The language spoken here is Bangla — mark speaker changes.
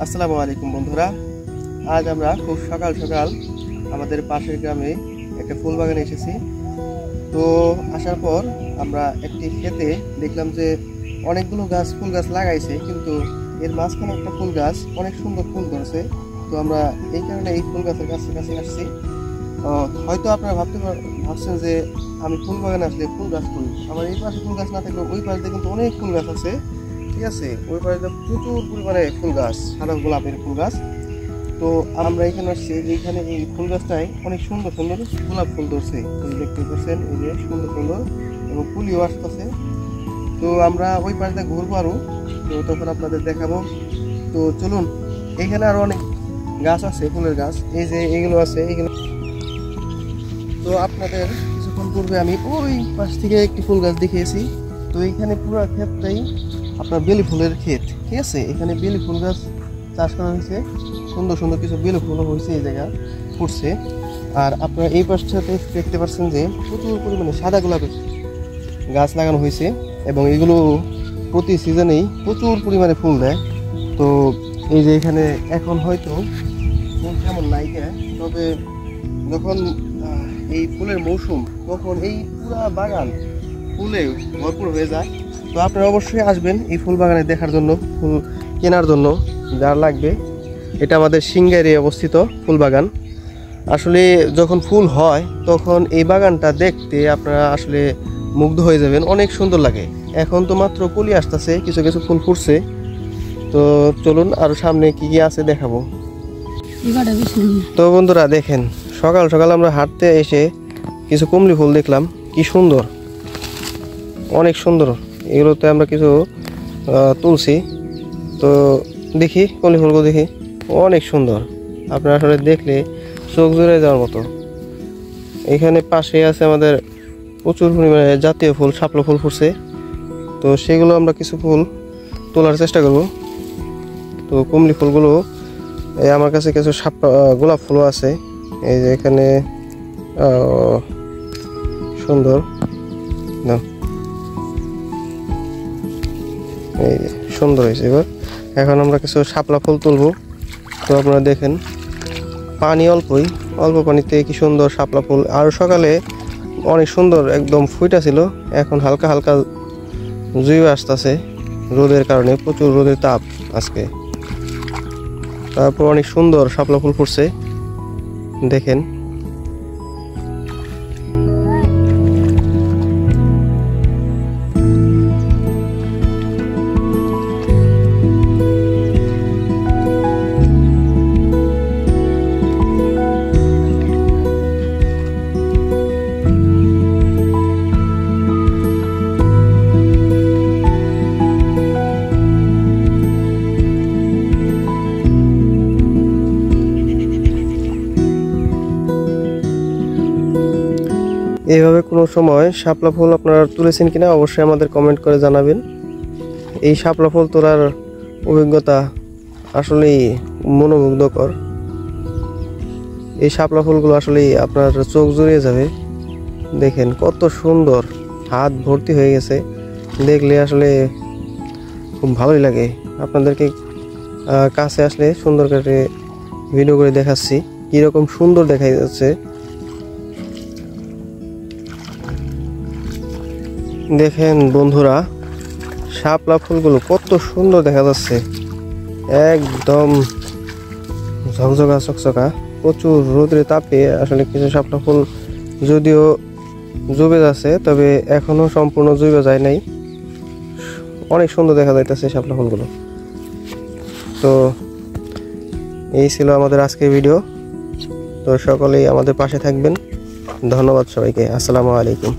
Speaker 1: আসসালামু আলাইকুম বন্ধুরা। আজ আমরা খুব সকাল সকাল আমাদের পাশের গ্রামে একটা ফুল বাগানে এসেছি। তো আসার পর আমরা একটি ক্ষেতে দেখলাম যে অনেকগুলো ফুল গাছ লাগাইছে, কিন্তু এর মাঝখানে একটা ফুল গাছ অনেক সুন্দর ফুল ধরেছে। তো আমরা এই কারণে এই ফুল গাছের কাছে আসছি। হয়তো আপনারা ভাবছেন যে আমি ফুল বাগানে আসলে ফুল গাছ করি, আমার এই পাশে ফুল গাছ না থাকলে ওই পাশে কিন্তু অনেক ফুল গাছ আছে। ঠিক আছে, ওই পাশে প্রচুর পরিমাণে ফুল গাছ, সাদা গোলাপের ফুল গাছ। তো আমরা এখানে আসছি, এইখানে এই ফুল গাছটায় অনেক সুন্দর সুন্দর গোলাপ ফুল ধরছে, দেখতে পাচ্ছেন এই যে সুন্দর সুন্দর, এবং ফুলিও আসতেছে। তো আমরা ওই পাশে ঘুরবো আরো, তো তখন আপনাদের দেখাবো। তো চলুন, এখানে আরো অনেক গাছ আছে, ফুলের গাছ, এই যে এগুলো আছে এগুলো। তো আপনাদের কিছুক্ষণ পূর্বে আমি ওই পাশ থেকে একটি ফুল গাছ দেখিয়েছি। তো এইখানে পুরো ক্ষেতটাই আপনার বেলি ফুলের ক্ষেত। ঠিক আছে, এখানে বেলি ফুল গাছ চাষ করা হয়েছে, সুন্দর সুন্দর কিছু বেলি ফুলও হয়েছে এই জায়গা ফুটছে। আর আপনারা এই পাশটাতে দেখতে পাচ্ছেন যে প্রচুর পরিমাণে সাদা গোলাপের গাছ লাগানো হয়েছে, এবং এগুলো প্রতি সিজনেই প্রচুর পরিমাণে ফুল দেয়। তো এই যে এখানে এখন হয়তো ফুল তেমন নাইকা, তবে যখন এই ফুলের মৌসুম তখন এই পুরা বাগান ফুলে ভরপুর হয়ে যায়। তো আপনারা অবশ্যই আসবেন এই ফুল বাগানে দেখার জন্য, ফুল কেনার জন্য যার লাগবে। এটা আমাদের সিংগাইরে অবস্থিত ফুল বাগান। আসলে যখন ফুল হয় তখন এই বাগানটা দেখতে আপনারা আসলে মুগ্ধ হয়ে যাবেন, অনেক সুন্দর লাগে। এখন তো মাত্র কলি আসতেছে, কিছু কিছু ফুল ফুটছে। তো চলুন আরো সামনে কি কি আছে দেখাবো। তো বন্ধুরা দেখেন, সকাল সকাল আমরা হাঁটতে এসে কিছু কমলি ফুল দেখলাম, কি সুন্দর, অনেক সুন্দর। এগুলোতে আমরা কিছু তুলছি। তো দেখি কমলি ফুলগুলো, দেখি অনেক সুন্দর, আপনারা আসলে দেখলে চোখ জুড়ে যাওয়ার মতো। এখানে পাশে আছে আমাদের প্রচুর পরিমাণে জাতীয় ফুল, শাপলা ফুল ফুটছে। তো সেগুলো আমরা কিছু ফুল তোলার চেষ্টা করব। তো কমলি ফুলগুলো, আমার কাছে কিছু গোলাপ ফুলও আছে, এই যে এখানে সুন্দর না, এই যে সুন্দর হয়েছে। এখন আমরা কিছু শাপলা ফুল তুলবো। তো আপনারা দেখেন, পানি অল্প পানিতে কি সুন্দর শাপলা ফুল। আর সকালে অনেক সুন্দর একদম ফুইটা ছিল, এখন হালকা হালকা জুইও আসতেছে রোদের কারণে, প্রচুর রোদের তাপ আজকে। তারপর অনেক সুন্দর শাপলা ফুল ফুটছে দেখেন। এইভাবে কোনো সময় শাপলা ফুল আপনারা তুলেছেন কিনা অবশ্যই আমাদের কমেন্ট করে জানাবেন। এই শাপলা ফুল তোলার অভিজ্ঞতা আসলেই মনোমুগ্ধকর। এই শাপলা ফুলগুলো আসলেই আপনার চোখ জুড়িয়ে যাবে। দেখেন কত সুন্দর, হাত ভর্তি হয়ে গেছে, দেখলে আসলে খুব ভালোই লাগে। আপনাদেরকে কাছে আসলে সুন্দর করে ভিডিও করে দেখাচ্ছি কীরকম সুন্দর দেখা যাচ্ছে। দেখেন বন্ধুরা, শাপলা ফুলগুলো কত সুন্দর দেখা যাচ্ছে, একদম ঝকঝকা চকচকা। প্রচুর রোদের তাপে আসলে কিছু শাপলা ফুল যদিও জুবে যাচ্ছে, তবে এখনো সম্পূর্ণ জুবে যায় নাই, অনেক সুন্দর দেখা যাইতেছে শাপলা ফুলগুলো। তো এই ছিল আমাদের আজকের ভিডিও। তো সকলেই আমাদের পাশে থাকবেন। ধন্যবাদ সবাইকে। আসসালামু আলাইকুম।